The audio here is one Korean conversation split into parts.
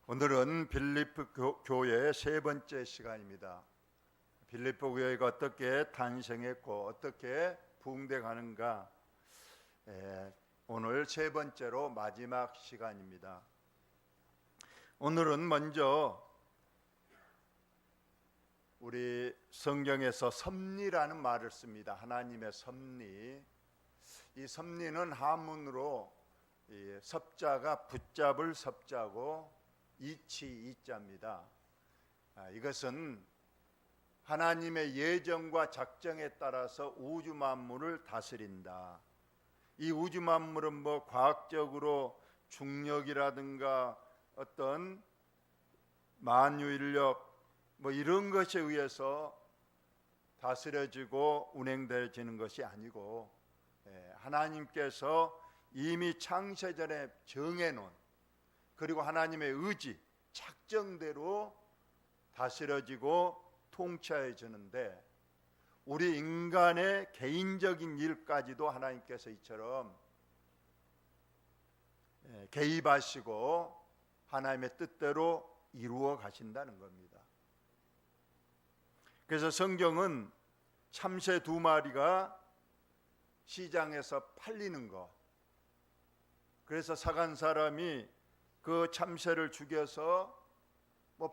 오늘은 빌립보 교회의 세 번째 시간입니다. 빌립보 교회가 어떻게 탄생했고 어떻게 부흥돼 가는가, 오늘 세 번째로 마지막 시간입니다. 오늘은 먼저 우리 성경에서 섭리라는 말을 씁니다. 하나님의 섭리. 이 섭리는 한문으로 섭자가 붙잡을 섭자고 이치 이자입니다. 이것은 하나님의 예정과 작정에 따라서 우주 만물을 다스린다. 이 우주 만물은 과학적으로 중력이라든가 어떤 만유인력 이런 것에 의해서 다스려지고 운행되어지는 것이 아니고, 하나님께서 이미 창세전에 정해놓은, 그리고 하나님의 의지, 작정대로 다스려지고 통치해지는데, 우리 인간의 개인적인 일까지도 하나님께서 이처럼 개입하시고 하나님의 뜻대로 이루어 가신다는 겁니다. 그래서 성경은 참새 2마리가 시장에서 팔리는 것, 그래서 사간 사람이 그 참새를 죽여서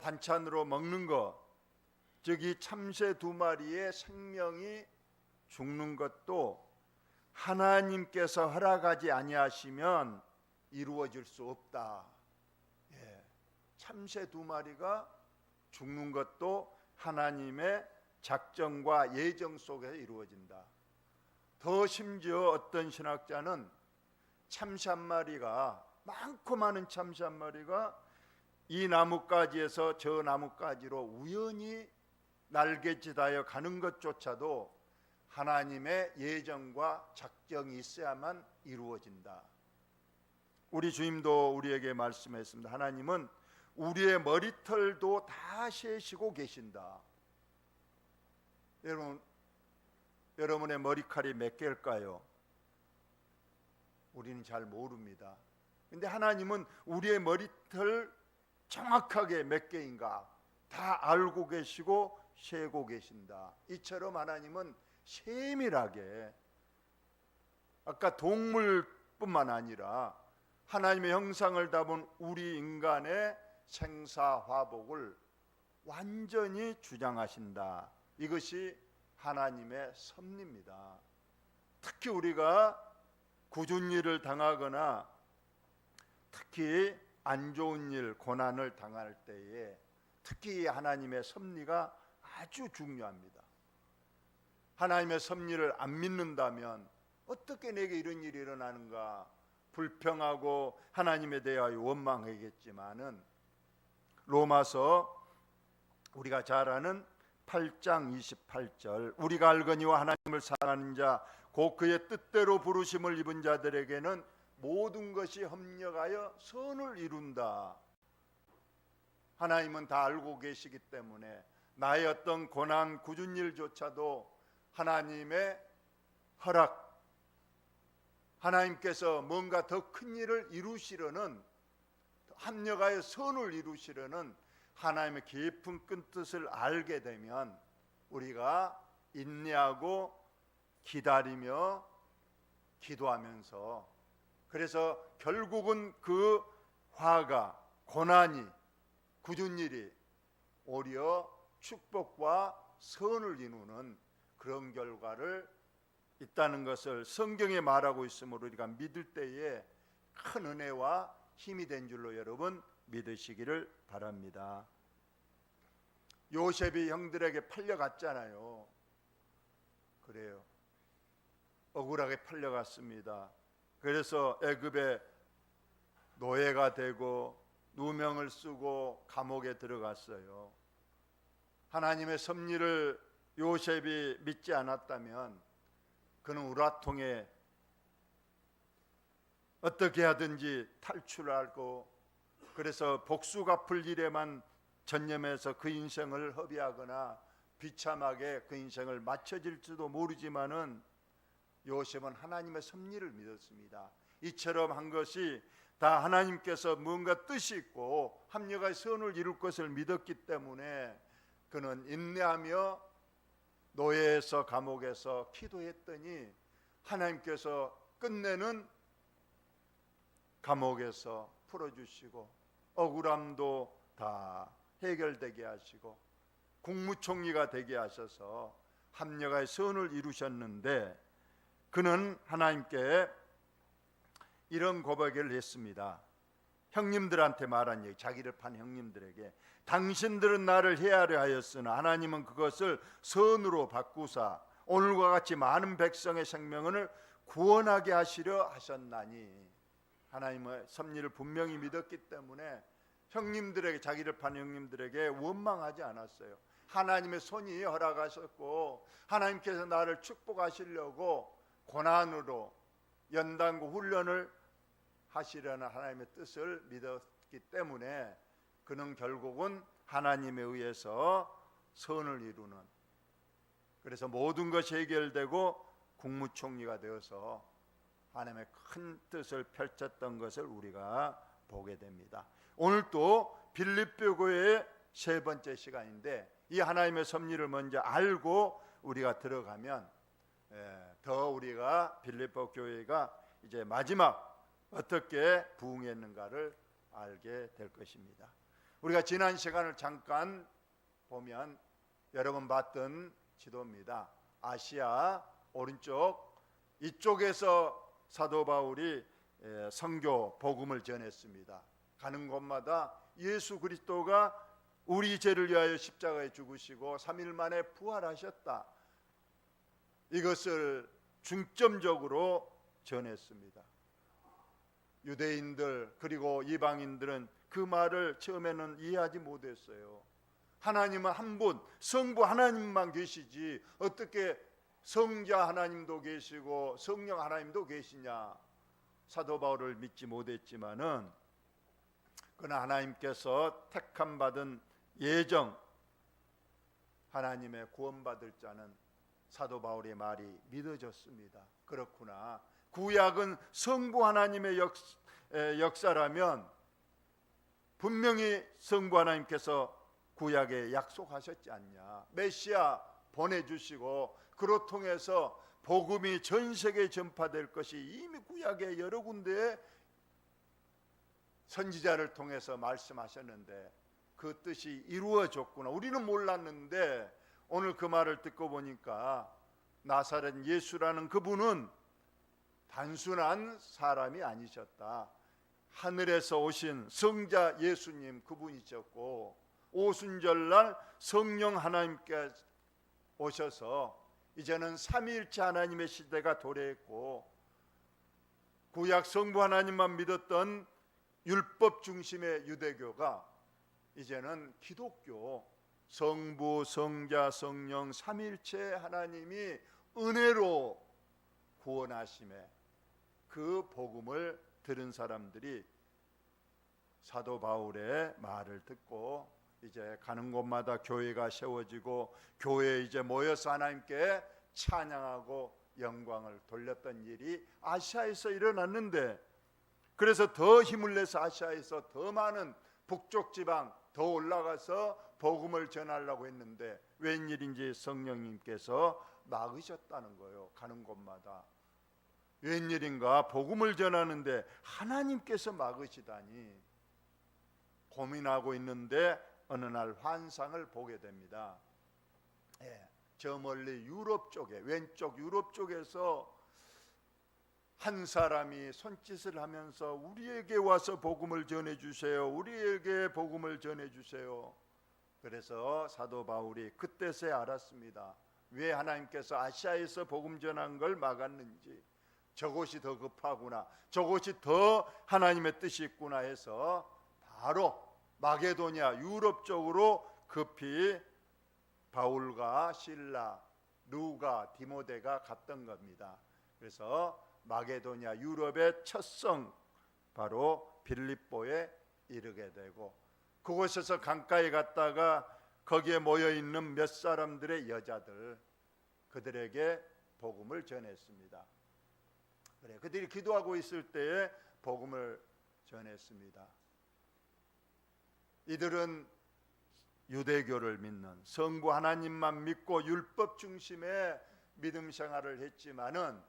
반찬으로 먹는 것, 즉 이 참새 2마리의 생명이 죽는 것도 하나님께서 허락하지 아니하시면 이루어질 수 없다. 참새 2마리가 죽는 것도 하나님의 작정과 예정 속에서 이루어진다. 더 심지어 어떤 신학자는 참새 한 마리가, 많고 많은 참새 한 마리가 이 나뭇가지에서 저 나뭇가지로 우연히 날개짓하여 가는 것조차도 하나님의 예정과 작정이 있어야만 이루어진다. 우리 주님도 우리에게 말씀했습니다. 하나님은 우리의 머리털도 다 세시고 계신다. 여러분의 머리칼이 몇 개일까요? 우리는 잘 모릅니다. 근데 하나님은 우리의 머리털 정확하게 몇 개인가 다 알고 계시고 세고 계신다. 이처럼 하나님은 세밀하게, 아까 동물뿐만 아니라 하나님의 형상을 담은 우리 인간의 생사화복을 완전히 주장하신다. 이것이 하나님의 섭리입니다. 특히 우리가 굳은 일을 당하거나 특히 안 좋은 일, 고난을 당할 때에 특히 하나님의 섭리가 아주 중요합니다. 하나님의 섭리를 안 믿는다면 어떻게 내게 이런 일이 일어나는가 불평하고 하나님에 대하여 원망하겠지만은, 로마서 우리가 잘 아는 8장 28절, 우리가 알거니와 하나님을 사랑하는 자 곧 그의 뜻대로 부르심을 입은 자들에게는 모든 것이 협력하여 선을 이룬다. 하나님은 다 알고 계시기 때문에 나의 어떤 고난, 굳은 일조차도 하나님의 허락, 하나님께서 뭔가 더 큰 일을 이루시려는, 합력하여 선을 이루시려는 하나님의 깊은 큰 뜻을 알게 되면 우리가 인내하고 기다리며 기도하면서, 그래서 결국은 그 화가, 고난이, 굳은 일이 오히려 축복과 선을 이루는 그런 결과를 있다는 것을 성경에 말하고 있으므로 우리가 믿을 때에 큰 은혜와 힘이 된 줄로 여러분 믿으시기를 바랍니다. 요셉이 형들에게 팔려갔잖아요. 그래요. 억울하게 팔려갔습니다. 그래서 애굽의 노예가 되고 누명을 쓰고 감옥에 들어갔어요. 하나님의 섭리를 요셉이 믿지 않았다면 그는 우라통에 어떻게 하든지 탈출하고, 그래서 복수 갚을 일에만 전념해서 그 인생을 허비하거나 비참하게 그 인생을 마쳐질지도 모르지만은 요셉은 하나님의 섭리를 믿었습니다. 이처럼 한 것이 다 하나님께서 뭔가 뜻이 있고 합력하여 선을 이룰 것을 믿었기 때문에 그는 인내하며 노예에서 감옥에서 기도했더니 하나님께서 끝내는 감옥에서 풀어주시고 억울함도 다 해결되게 하시고 국무총리가 되게 하셔서 합력하여 선을 이루셨는데, 그는 하나님께 이런 고백을 했습니다. 형님들한테 말한 얘기, 자기를 판 형님들에게, 당신들은 나를 해하려 하였으나 하나님은 그것을 선으로 바꾸사 오늘과 같이 많은 백성의 생명을 구원하게 하시려 하셨나니. 하나님의 섭리를 분명히 믿었기 때문에 형님들에게, 자기를 판 형님들에게 원망하지 않았어요. 하나님의 손이 허락하셨고 하나님께서 나를 축복하시려고 고난으로 연단과 훈련을 하시려는 하나님의 뜻을 믿었기 때문에 그는 결국은 하나님에 의해서 선을 이루는, 그래서 모든 것이 해결되고 국무총리가 되어서 하나님의 큰 뜻을 펼쳤던 것을 우리가 보게 됩니다. 오늘 또 빌립보 교회의 세 번째 시간인데, 이 하나님의 섭리를 먼저 알고 우리가 들어가면 더 우리가 빌립보 교회가 이제 마지막 어떻게 부흥했는가를 알게 될 것입니다. 우리가 지난 시간을 잠깐 보면 여러분 봤던 지도입니다. 아시아 오른쪽 이쪽에서 사도 바울이 선교 복음을 전했습니다. 가는 곳마다 예수 그리스도가 우리 죄를 위하여 십자가에 죽으시고 3일 만에 부활하셨다, 이것을 중점적으로 전했습니다. 유대인들 그리고 이방인들은 그 말을 처음에는 이해하지 못했어요. 하나님은 한 분, 성부 하나님만 계시지 어떻게 성자 하나님도 계시고 성령 하나님도 계시냐. 사도 바울을 믿지 못했지만은 그러나 하나님께서 택함 받은 예정, 하나님의 구원받을 자는 사도 바울의 말이 믿어졌습니다. 그렇구나, 구약은 성부 하나님의 역사라면 분명히 성부 하나님께서 구약에 약속하셨지 않냐. 메시아 보내주시고 그로 통해서 복음이 전 세계에 전파될 것이 이미 구약의 여러 군데에 선지자를 통해서 말씀하셨는데 그 뜻이 이루어졌구나. 우리는 몰랐는데 오늘 그 말을 듣고 보니까 나사렛 예수라는 그분은 단순한 사람이 아니셨다. 하늘에서 오신 성자 예수님 그분이셨고 오순절날 성령 하나님께 오셔서 이제는 삼위일체 하나님의 시대가 도래했고 구약 성부 하나님만 믿었던 율법 중심의 유대교가 이제는 기독교, 성부, 성자, 성령 삼위일체 하나님이 은혜로 구원하심에 그 복음을 들은 사람들이 사도 바울의 말을 듣고 이제 가는 곳마다 교회가 세워지고 교회에 이제 모여서 하나님께 찬양하고 영광을 돌렸던 일이 아시아에서 일어났는데, 그래서 더 힘을 내서 아시아에서 더 많은 북쪽 지방 더 올라가서 복음을 전하려고 했는데 웬일인지 성령님께서 막으셨다는 거예요. 가는 곳마다 웬일인가 복음을 전하는데 하나님께서 막으시다니 고민하고 있는데 어느 날 환상을 보게 됩니다. 저 멀리 유럽 쪽에, 왼쪽 유럽 쪽에서 한 사람이 손짓을 하면서 우리에게 와서 복음을 전해주세요, 우리에게 복음을 전해주세요. 그래서 사도 바울이 그때서야 알았습니다. 왜 하나님께서 아시아에서 복음 전한 걸 막았는지. 저곳이 더 급하구나, 저곳이 더 하나님의 뜻이 있구나 해서 바로 마게도냐 유럽 쪽으로 급히 바울과 실라, 루가, 디모데가 갔던 겁니다. 그래서 마게도냐 유럽의 첫 성 바로 빌립보에 이르게 되고 그곳에서 강가에 갔다가 거기에 모여있는 몇 사람들의 여자들, 그들에게 복음을 전했습니다. 그래, 그들이 기도하고 있을 때에 복음을 전했습니다. 이들은 유대교를 믿는 성부 하나님만 믿고 율법 중심의 믿음 생활을 했지만은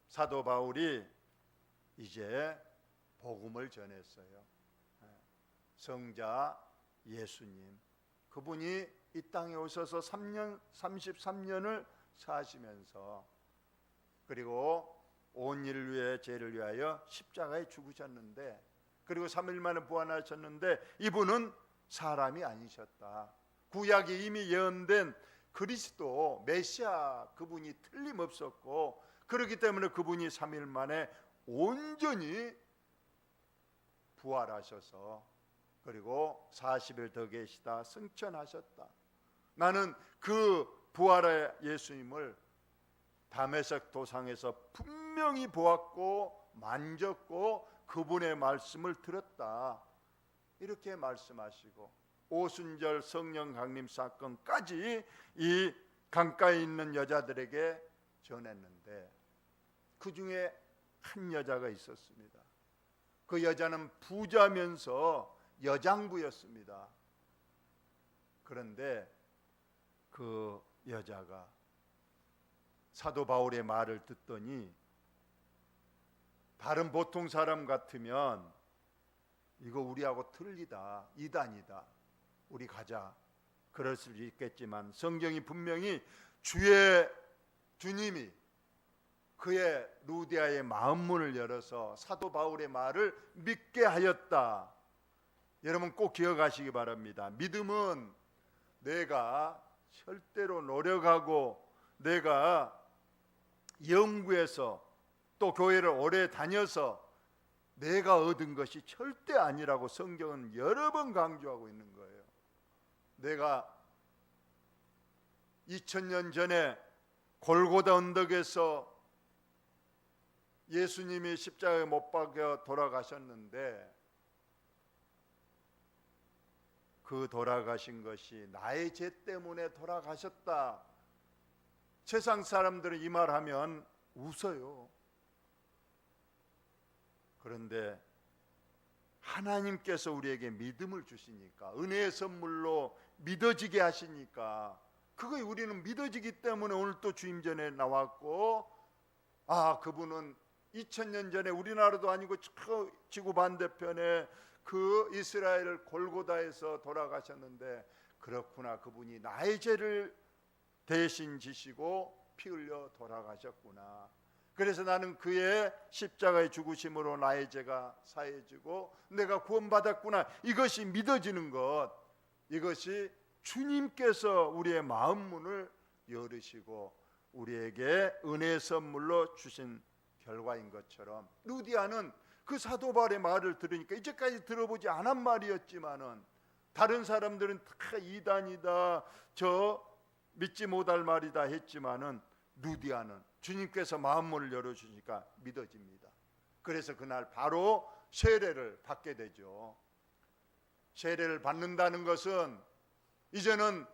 사도 바울이 이제 복음을 전했어요. 성자 예수님, 그분이 이 땅에 오셔서 33년을 사시면서 그리고 온 인류의 죄를 위하여 십자가에 죽으셨는데, 그리고 3일 만에 부활하셨는데 이분은 사람이 아니셨다. 구약이 이미 예언된 그리스도 메시아, 그분이 틀림없었고, 그렇기 때문에 그분이 3일 만에 온전히 부활하셔서 그리고 40일 더 계시다 승천하셨다. 나는 그 부활의 예수님을 다메섹 도상에서 분명히 보았고 만졌고 그분의 말씀을 들었다, 이렇게 말씀하시고, 오순절 성령 강림 사건까지 이 강가에 있는 여자들에게 전했는데, 그 중에 한 여자가 있었습니다. 그 여자는 부자면서 여장부였습니다. 그런데 그 여자가 사도 바울의 말을 듣더니, 다른 보통 사람 같으면 이거 우리하고 틀리다, 이단이다, 우리 가자, 그럴 수 있겠지만 성경이 분명히 주님이 그의 루디아의 마음문을 열어서 사도 바울의 말을 믿게 하였다. 여러분 꼭 기억하시기 바랍니다. 믿음은 내가 절대로 노력하고 내가 연구해서 또 교회를 오래 다녀서 내가 얻은 것이 절대 아니라고 성경은 여러 번 강조하고 있는 거예요. 내가 2000년 전에 골고다 언덕에서 예수님이 십자가에 못 박혀 돌아가셨는데, 그 돌아가신 것이 나의 죄 때문에 돌아가셨다. 세상 사람들은 이 말하면 웃어요. 그런데 하나님께서 우리에게 믿음을 주시니까, 은혜의 선물로 믿어지게 하시니까, 그거 우리는 믿어지기 때문에 오늘 또 주임 전에 나왔고, 그분은 2000년 전에 우리나라도 아니고 저 지구 반대편에 그 이스라엘 골고다에서 돌아가셨는데, 그렇구나, 그분이 나의 죄를 대신 지시고 피 흘려 돌아가셨구나. 그래서 나는 그의 십자가의 죽으심으로 나의 죄가 사해지고 내가 구원받았구나. 이것이 믿어지는 것, 이것이 주님께서 우리의 마음 문을 열으시고 우리에게 은혜의 선물로 주신 결과인 것처럼, 루디아는 그 사도 바울의 말을 들으니까, 이제까지 들어보지 않은 말이었지만은 다른 사람들은 다 이단이다, 저 믿지 못할 말이다 했지만은 루디아는 주님께서 마음문을 열어주니까 믿어집니다. 그래서 그날 바로 세례를 받게 되죠. 세례를 받는다는 것은 이제는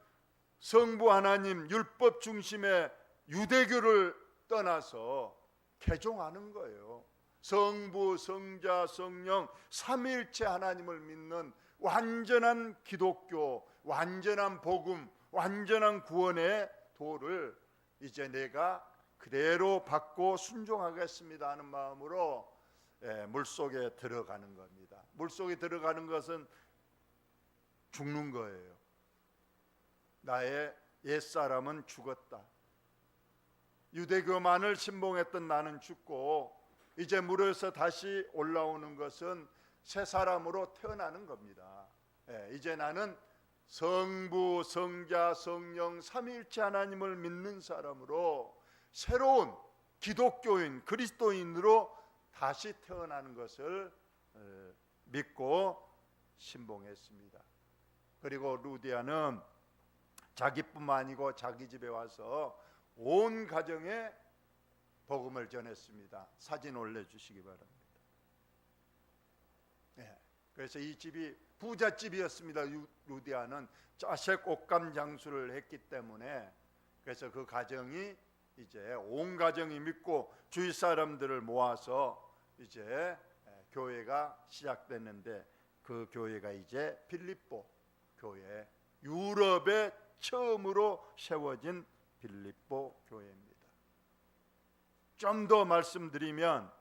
성부 하나님 율법 중심의 유대교를 떠나서 개종하는 거예요. 성부, 성자, 성령 삼위일체 하나님을 믿는 완전한 기독교, 완전한 복음, 완전한 구원의 도를 이제 내가 그대로 받고 순종하겠습니다 하는 마음으로 물속에 들어가는 겁니다. 물속에 들어가는 것은 죽는 거예요. 나의 옛사람은 죽었다. 유대교만을 신봉했던 나는 죽고 이제 물에서 다시 올라오는 것은 새 사람으로 태어나는 겁니다. 이제 나는 성부, 성자, 성령 삼위일체 하나님을 믿는 사람으로 새로운 기독교인, 그리스도인으로 다시 태어나는 것을 믿고 신봉했습니다. 그리고 루디아는 자기뿐만 아니고 자기 집에 와서 온 가정에 복음을 전했습니다. 사진 올려주시기 바랍니다. 그래서 이 집이 부잣집이었습니다. 루디아는 짜색 옷감 장수를 했기 때문에. 그래서 그 가정이 이제 온 가정이 믿고 주위 사람들을 모아서 이제 교회가 시작됐는데 그 교회가 이제 빌립보 교회, 유럽에 처음으로 세워진 빌립보 교회입니다. 좀 더 말씀드리면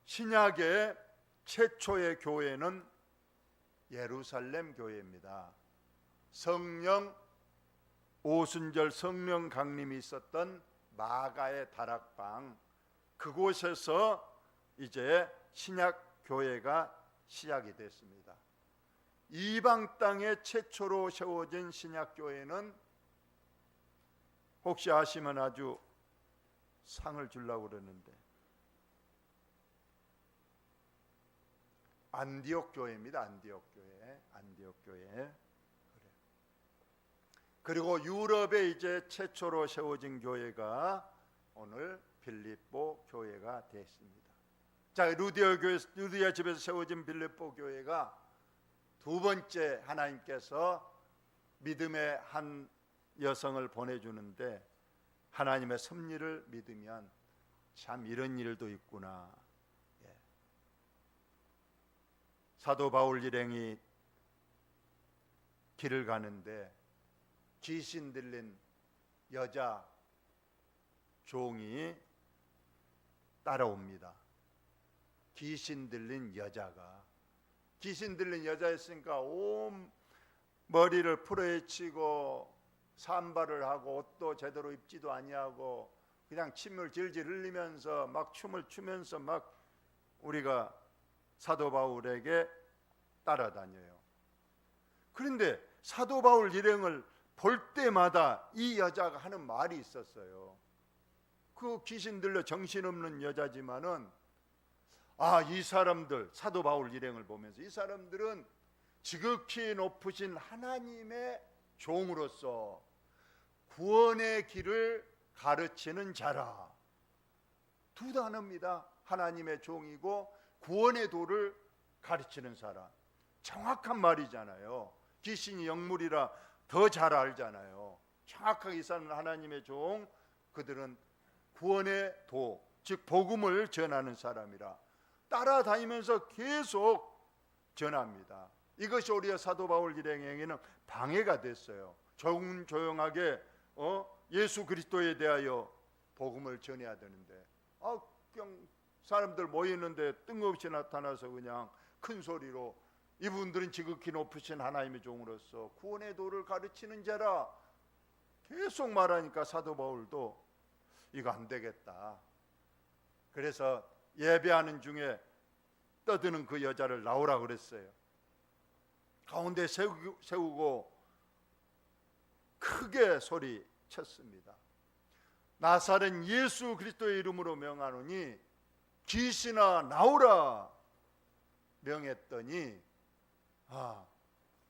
신약의 최초의 교회는 예루살렘 교회입니다. 성령 오순절 성령 강림이 있었던 마가의 다락방, 그곳에서 이제 신약 교회가 시작이 됐습니다. 이방 땅에 최초로 세워진 신약 교회는 혹시 아시면 아주 상을 주려고 그러는데 안디옥 교회입니다. 안디옥 교회. 그리고 유럽에 이제 최초로 세워진 교회가 오늘 빌립보 교회가 됐습니다. 자, 루디아 집에서 세워진 빌립보 교회가 두 번째 하나님께서 믿음의 한 여성을 보내주는데, 하나님의 섭리를 믿으면 참 이런 일도 있구나. 사도 바울 일행이 길을 가는데 귀신 들린 여자 종이 따라옵니다. 귀신 들린 여자였으니까 온 머리를 풀어헤치고 산발을 하고 옷도 제대로 입지도 아니하고 그냥 침을 질질 흘리면서 막 춤을 추면서 막 우리가 사도 바울에게 따라다녀요. 그런데 사도 바울 일행을 볼 때마다 이 여자가 하는 말이 있었어요. 그 귀신 들려 정신없는 여자지만은 이 사람들, 사도 바울 일행을 보면서 이 사람들은 지극히 높으신 하나님의 종으로서 구원의 길을 가르치는 자라. 두 단어입니다. 하나님의 종이고 구원의 도를 가르치는 사람. 정확한 말이잖아요. 귀신이 영물이라 더 잘 알잖아요. 정확하게 이 사람은 하나님의 종, 그들은 구원의 도, 즉 복음을 전하는 사람이라 따라다니면서 계속 전합니다. 이것이 오히려 사도 바울 일행에게는 방해가 됐어요. 조용하게 예수 그리스도에 대하여 복음을 전해야 되는데 그냥 사람들 모이는데 뜬금없이 나타나서 그냥 큰 소리로 이분들은 지극히 높으신 하나님의 종으로서 구원의 도를 가르치는 자라 계속 말하니까 사도 바울도 이거 안 되겠다. 그래서 예배하는 중에 떠드는 그 여자를 나오라 그랬어요. 가운데 세우고 크게 소리쳤습니다. 나사렛 예수 그리스도의 이름으로 명하노니 귀신아 나오라 명했더니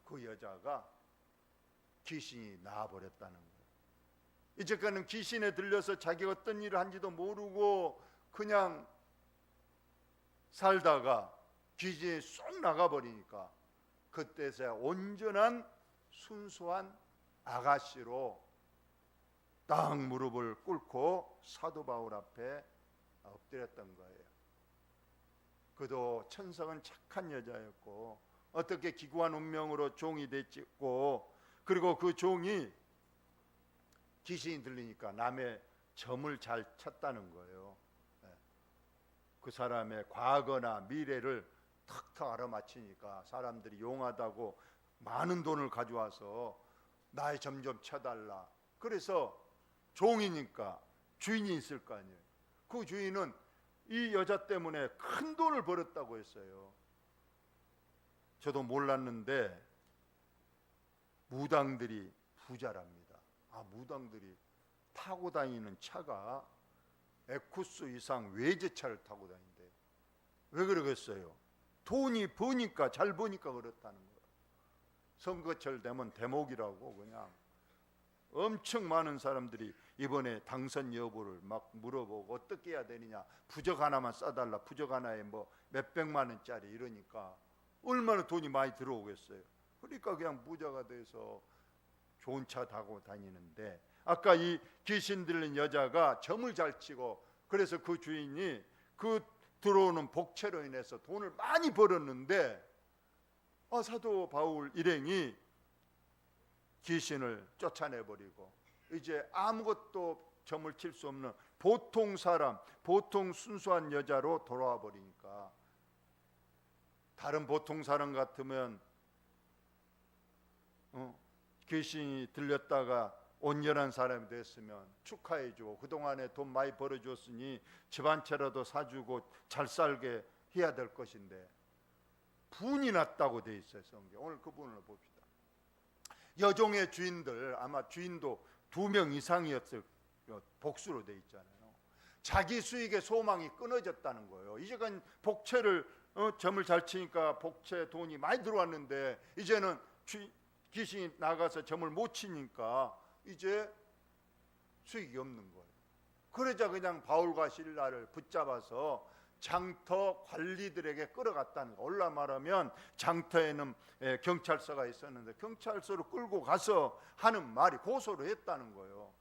그 여자가 귀신이 나와버렸다는 거예요. 이제까지는 귀신에 들려서 자기가 어떤 일을 한지도 모르고 그냥 살다가 귀신이 쏙 나가버리니까 그때서야 온전한 순수한 아가씨로 딱 무릎을 꿇고 사도 바울 앞에 엎드렸던 거예요. 그도 천성은 착한 여자였고 어떻게 기구한 운명으로 종이 됐고, 그리고 그 종이 귀신이 들리니까 남의 점을 잘 쳤다는 거예요. 그 사람의 과거나 미래를 탁탁 알아맞히니까 사람들이 용하다고 많은 돈을 가져와서 나의 점 좀 쳐달라. 그래서 종이니까 주인이 있을 거 아니에요. 그 주인은 이 여자 때문에 큰 돈을 벌었다고 했어요. 저도 몰랐는데 무당들이 부자랍니다. 무당들이 타고 다니는 차가 에쿠스 이상 외제차를 타고 다닌대요. 왜 그러겠어요? 돈이 버니까, 잘 버니까 그렇다는 거예요. 선거철 되면 대목이라고 그냥 엄청 많은 사람들이 이번에 당선 여부를 막 물어보고 어떻게 해야 되느냐, 부적 하나만 써달라, 부적 하나에 뭐 몇백만 원짜리 이러니까 얼마나 돈이 많이 들어오겠어요. 그러니까 그냥 부자가 돼서 좋은 차 타고 다니는데, 아까 이 귀신 들린 여자가 점을 잘 치고, 그래서 그 주인이 그 들어오는 복채로 인해서 돈을 많이 벌었는데 사도 바울 일행이 귀신을 쫓아내버리고 이제 아무것도 점을 칠 수 없는 보통 사람, 보통 순수한 여자로 돌아와 버리니까, 다른 보통 사람 같으면 귀신이 들렸다가 온전한 사람이 됐으면 축하해주고 그동안에 돈 많이 벌어줬으니 집 한 채라도 사주고 잘 살게 해야 될 것인데 분이 났다고 돼 있어요, 성경. 오늘 그 부분을 봅시다. 여종의 주인들, 아마 주인도 2명 이상이었을, 복수로 돼 있잖아요. 자기 수익의 소망이 끊어졌다는 거예요. 이제는 복채를 점을 잘 치니까 복채 돈이 많이 들어왔는데 이제는 귀신이 나가서 점을 못 치니까 이제 수익이 없는 거예요. 그러자 그냥 바울과 실라를 붙잡아서 장터 관리들에게 끌어갔다는 거. 올라 말하면 장터에는 경찰서가 있었는데 경찰서로 끌고 가서 하는 말이, 고소를 했다는 거예요.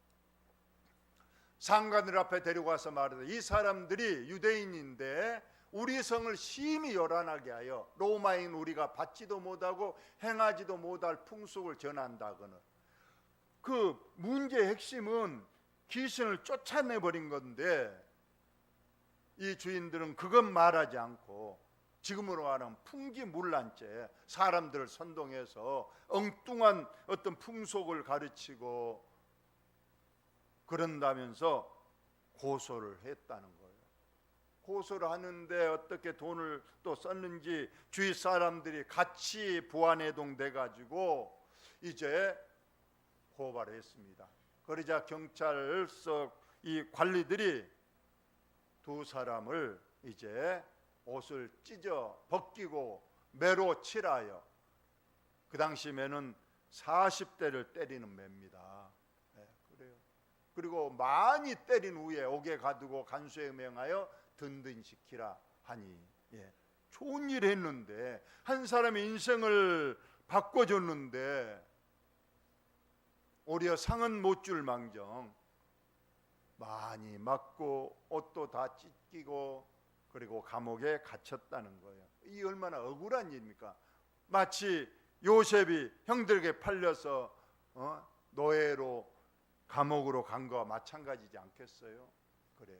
상관들 앞에 데리고 와서 말하되 이 사람들이 유대인인데 우리 성을 심히 요란하게 하여 로마인 우리가 받지도 못하고 행하지도 못할 풍속을 전한다거늘. 그 문제의 핵심은 귀신을 쫓아내버린 건데 이 주인들은 그건 말하지 않고 지금으로 말하면 풍기문란죄, 사람들을 선동해서 엉뚱한 어떤 풍속을 가르치고 그런다면서 고소를 했다는 거예요. 고소를 하는데 어떻게 돈을 또 썼는지 주위 사람들이 같이 부안해동 돼가지고 이제 고발을 했습니다. 그러자 경찰서 이 관리들이 두 사람을 이제 옷을 찢어 벗기고 매로 칠하여, 그 당시 매는 40대를 때리는 매입니다. 네, 그래요. 그리고 많이 때린 후에 옥에 가두고 간수에 명하여 든든시키라 하니, 좋은 일 했는데, 한 사람의 인생을 바꿔줬는데 오히려 상은 못 줄 망정 많이 맞고 옷도 다 찢기고 그리고 감옥에 갇혔다는 거예요. 이 얼마나 억울한 일입니까? 마치 요셉이 형들에게 팔려서 노예로 감옥으로 간 거와 마찬가지지 않겠어요? 그래요.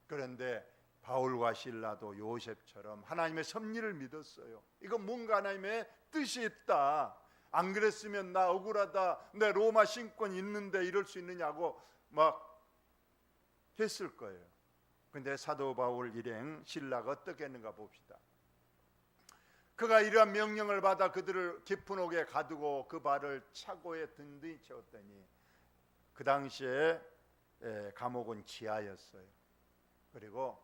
그런데 바울과 실라도 요셉처럼 하나님의 섭리를 믿었어요. 이건 뭔가 하나님의 뜻이 있다. 안 그랬으면 나 억울하다, 내 로마 신권 있는데 이럴 수 있느냐고 막 했을 거예요. 근데 사도 바울 일행 실라가 어떻게 했는가 봅시다. 그가 이러한 명령을 받아 그들을 깊은 옥에 가두고 그 발을 차고에 든든히 채웠더니, 그 당시에 감옥은 지하였어요. 그리고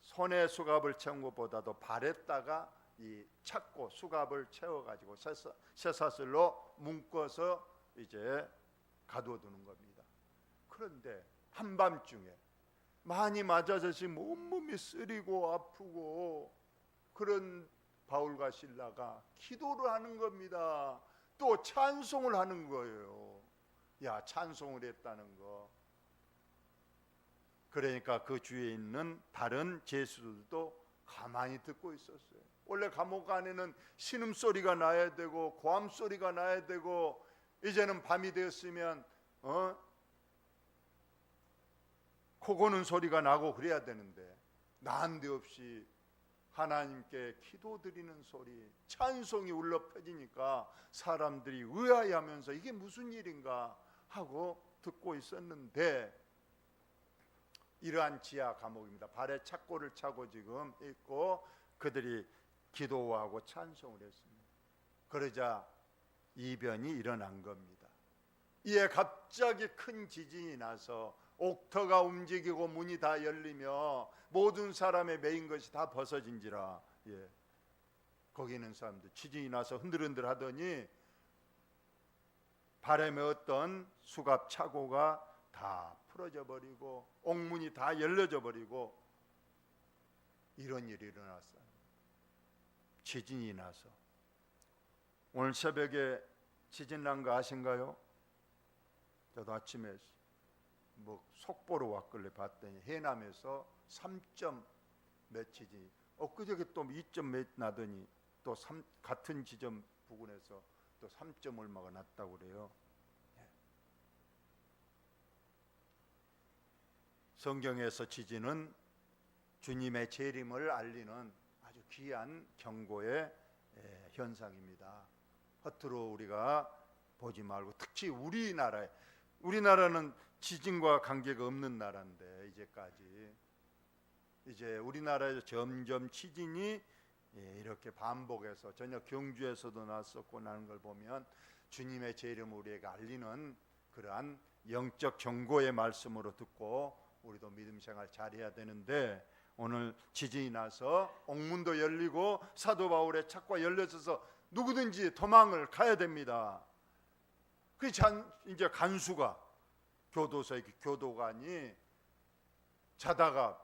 손에 수갑을 채운 것보다도 발에다가 이 찾고 수갑을 채워가지고 쇠사슬로 묶어서 이제 가둬두는 겁니다. 그런데 한밤중에 많이 맞아서 지금 온몸이 쓰리고 아프고 그런 바울과 실라가 기도를 하는 겁니다. 또 찬송을 하는 거예요. 야, 찬송을 했다는 거. 그러니까 그 주위에 있는 다른 제수들도 가만히 듣고 있었어요. 원래 감옥 안에는 신음소리가 나야 되고 고함소리가 나야 되고, 이제는 밤이 되었으면 코 고는 소리가 나고 그래야 되는데 난데없이 하나님께 기도드리는 소리, 찬송이 울려 퍼지니까 사람들이 의아해하면서 이게 무슨 일인가 하고 듣고 있었는데, 이러한 지하 감옥입니다. 발에 착고를 차고 지금 있고 그들이 기도하고 찬송을 했습니다. 그러자 이변이 일어난 겁니다. 이에 갑자기 큰 지진이 나서 옥터가 움직이고 문이 다 열리며 모든 사람의 메인 것이 다 벗어진지라. 거기 있는 사람들 지진이 나서 흔들흔들 하더니 발에 메었던 수갑 차고가 다 풀어져 버리고 옥문이 다 열려져 버리고 이런 일이 일어났어요. 지진이 나서. 오늘 새벽에 지진 난 거 아신가요? 저도 아침에 뭐 속보로 왔길래 봤더니 해남에서 3점 몇이지, 엊그저께 또 2점 몇 나더니 또 같은 지점 부근에서 또 3점 얼마가 났다고 그래요. 성경에서 지진은 주님의 재림을 알리는 아주 귀한 경고의 현상입니다. 허투루 우리가 보지 말고, 특히 우리나라는 지진과 관계가 없는 나라인데, 이제 우리나라에서 점점 지진이 이렇게 반복해서 전혀 경주에서도 났었고 나는 걸 보면 주님의 재림을 우리에게 알리는 그러한 영적 경고의 말씀으로 듣고 우리도 믿음 생활 잘해야 되는데, 오늘 지진이 나서 옥문도 열리고 사도 바울의 창고가 열려져서 누구든지 도망을 가야 됩니다. 그 이제 간수가 교도소의 교도관이 자다가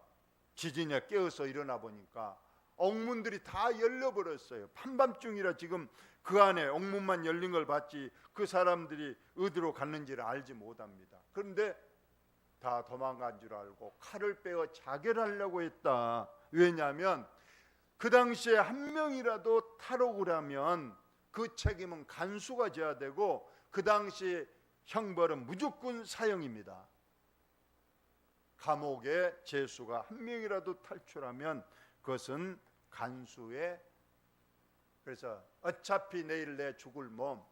지진에 깨어서 일어나 보니까 옥문들이 다 열려버렸어요. 한밤중이라 지금 그 안에 옥문만 열린 걸 봤지 그 사람들이 어디로 갔는지를 알지 못합니다. 그런데 다 도망간 줄 알고 칼을 빼어 자결하려고 했다. 왜냐하면 그 당시에 한 명이라도 탈옥을 하면 그 책임은 간수가 져야 되고, 그 당시 형벌은 무조건 사형입니다. 감옥의 죄수가 한 명이라도 탈출하면 그것은 간수의, 그래서 어차피 내일 내 죽을 몸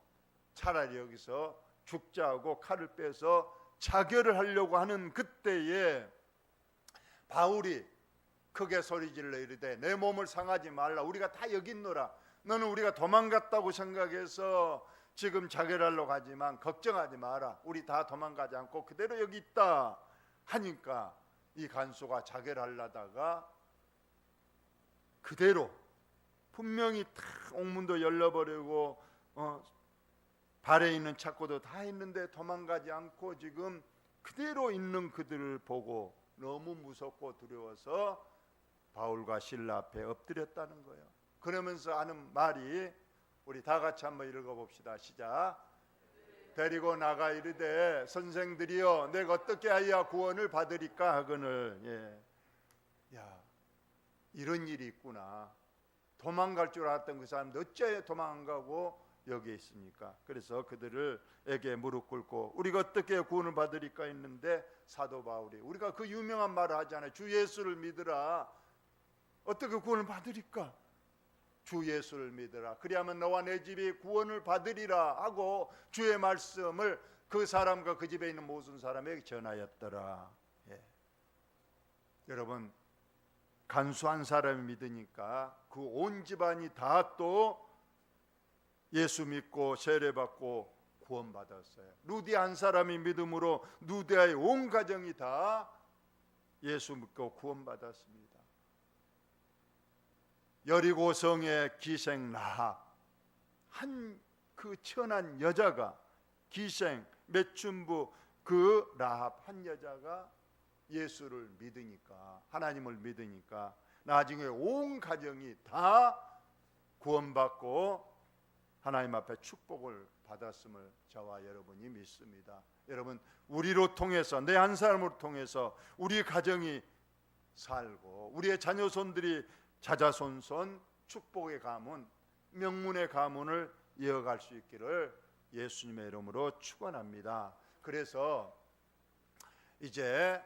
차라리 여기서 죽자 하고 칼을 빼서 자결을 하려고 하는 그때에 바울이 크게 소리질러 이르되 내 몸을 상하지 말라, 우리가 다 여기 있노라. 너는 우리가 도망갔다고 생각해서 지금 자결하려고 하지만 걱정하지 마라. 우리 다 도망가지 않고 그대로 여기 있다 하니까 이 간수가 자결하려다가 그대로 분명히 다 옥문도 열려버리고 발에 있는 착고도 다 있는데 도망가지 않고 지금 그대로 있는 그들을 보고 너무 무섭고 두려워서 바울과 실라 앞에 엎드렸다는 거예요. 그러면서 하는 말이, 우리 다 같이 한번 읽어봅시다. 시작. 데리고 나가 이르되 선생들이여 내가 어떻게 하여 구원을 받으리까 하거늘. 야, 이런 일이 있구나. 도망갈 줄 알았던 그 사람들 어째 도망 안 가고 여기에 있습니까? 그래서 그들에게 무릎 꿇고 우리가 어떻게 구원을 받으리까 했는데, 사도 바울이 우리가 그 유명한 말을 하잖아요. 주 예수를 믿으라. 어떻게 구원을 받으리까? 주 예수를 믿으라. 그리하면 너와 내 집이 구원을 받으리라 하고 주의 말씀을 그 사람과 그 집에 있는 모든 사람에게 전하였더라. 여러분, 간수한 사람이 믿으니까 그 온 집안이 다 또 예수 믿고 세례받고 구원받았어요. 루디아 한 사람이 믿음으로 루디아의 온 가정이 다 예수 믿고 구원받았습니다. 여리고성의 기생 라합, 한 그 천한 여자가, 기생 매춘부 그 라합 한 여자가 예수를 믿으니까, 하나님을 믿으니까 나중에 온 가정이 다 구원받고 하나님 앞에 축복을 받았음을 저와 여러분이 믿습니다. 여러분, 우리로 통해서, 내 한 사람으로 통해서 우리 가정이 살고 우리의 자녀손들이 자자손손 축복의 가문, 명문의 가문을 이어갈 수 있기를 예수님의 이름으로 축원합니다. 그래서 이제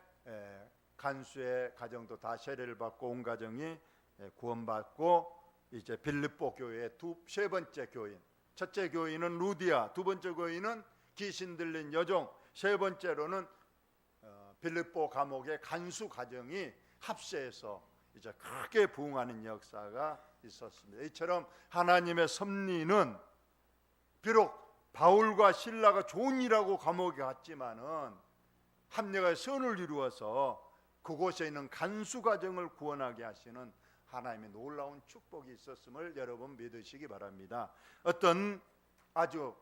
간수의 가정도 다 세례를 받고 온 가정이 구원받고, 이제 빌립보 교회의 세 번째 교인, 첫째 교인은 루디아, 두 번째 교인은 귀신 들린 여종, 세 번째로는 빌립보 감옥의 간수 가정이 합세해서 이제 크게 부흥하는 역사가 있었습니다. 이처럼 하나님의 섭리는 비록 바울과 실라가 좋은 일하고 감옥에 갔지만은 합력의 선을 이루어서 그곳에 있는 간수 가정을 구원하게 하시는 하나님의 놀라운 축복이 있었음을 여러분 믿으시기 바랍니다. 어떤 아주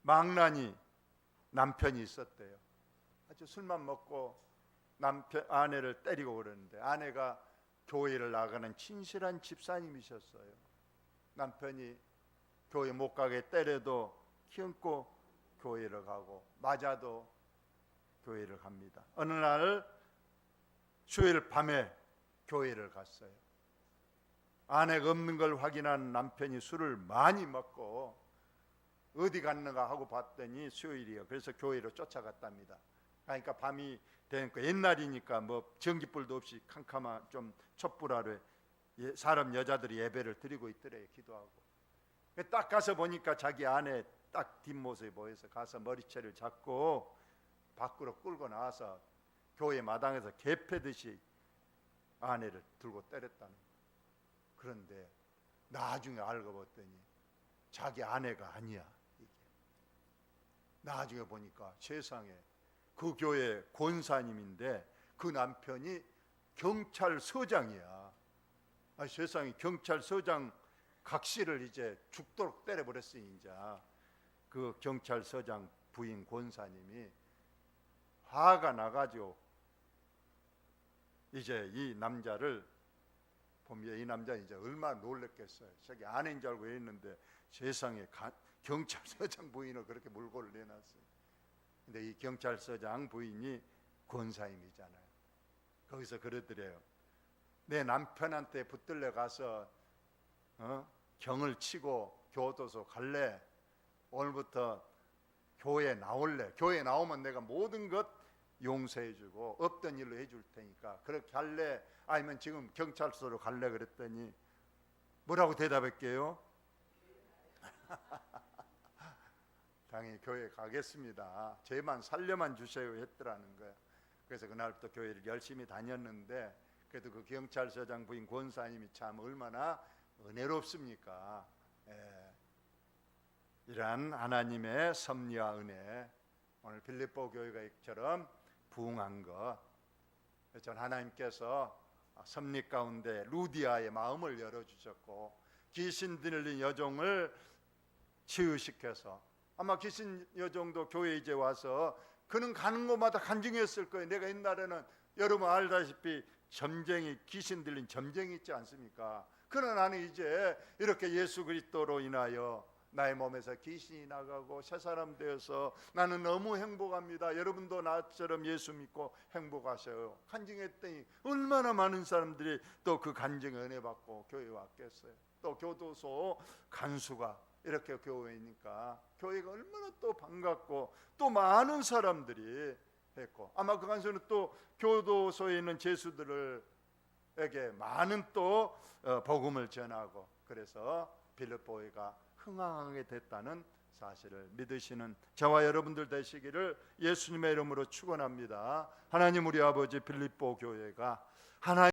망나니 남편이 있었대요. 아주 술만 먹고 아내를 때리고 그러는데, 아내가 교회를 나가는 친실한 집사님이셨어요. 남편이 교회 못 가게 때려도 키얹고 교회를 가고, 맞아도 교회를 갑니다. 어느 날 수요일 밤에 교회를 갔어요. 아내가 없는 걸 확인한 남편이 술을 많이 먹고 어디 갔는가 하고 봤더니 수요일이요. 그래서 교회로 쫓아갔답니다. 그러니까 밤이 되니까 옛날이니까 뭐 전기불도 없이 캄캄한 좀 촛불 아래 사람 여자들이 예배를 드리고 있더래요. 기도하고. 딱 가서 보니까 자기 아내 딱 뒷모습이 보여서 가서 머리채를 잡고 밖으로 끌고 나와서 교회 마당에서 개 패듯이 아내를 들고 때렸다는 거예요. 그런데 나중에 알고 봤더니 자기 아내가 아니야. 이게. 나중에 보니까 세상에 그 교회 권사님인데 그 남편이 경찰서장이야. 세상에 경찰서장 각시를 이제 죽도록 때려버렸으니 이제 그 경찰서장 부인 권사님이 화가 나가지고 이제 이 남자를 보면 이 남자 이제 얼마나 놀랬겠어요. 자기 아내인 줄 알고 했는데 세상에 경찰서장 부인을 그렇게 물고를 내놨어요. 근데 이 경찰서장 부인이 권사님이잖아요. 거기서 그러더래요. 내 남편한테 붙들려 가서 경을 치고 교도소 갈래? 오늘부터 교회 나올래? 교회 나오면 내가 모든 것 용서해주고 없던 일로 해줄 테니까 그렇게 할래? 아니면 지금 경찰서로 갈래? 그랬더니 뭐라고 대답할게요? 당연히 교회 가겠습니다. 죄만 살려만 주세요 했더라는 거야. 그래서 그날부터 교회를 열심히 다녔는데 그래도 그 경찰서장 부인 권사님이 참 얼마나 은혜롭습니까? 이러한 하나님의 섭리와 은혜, 오늘 빌립보 교회가 이처럼 부흥한 것, 전 하나님께서 섭리 가운데 루디아의 마음을 열어주셨고 귀신 들린 여종을 치유시켜서 아마 귀신 여종도 교회에 이제 와서 그는 가는 곳마다 간증했을 거예요. 내가 옛날에는 여러분 알다시피 점쟁이, 귀신 들린 점쟁이 있지 않습니까? 그러나 나는 이제 이렇게 예수 그리스도로 인하여 나의 몸에서 귀신이 나가고 새 사람 되어서 나는 너무 행복합니다. 여러분도 나처럼 예수 믿고 행복하셔요. 간증했더니 얼마나 많은 사람들이 또 그 간증에 은혜 받고 교회에 왔겠어요. 또 교도소 간수가 이렇게 교회니까 교회가 얼마나 또 반갑고 또 많은 사람들이 했고 아마 그 간수는 또 교도소에 있는 죄수들에게 많은 또 복음을 전하고 그래서 빌립보가 흥황하게 됐다는 사실을 믿으시는 저와 여러분들 되시기를 예수님의 이름으로 축원합니다. 하나님 우리 아버지 빌립보 교회가 하나님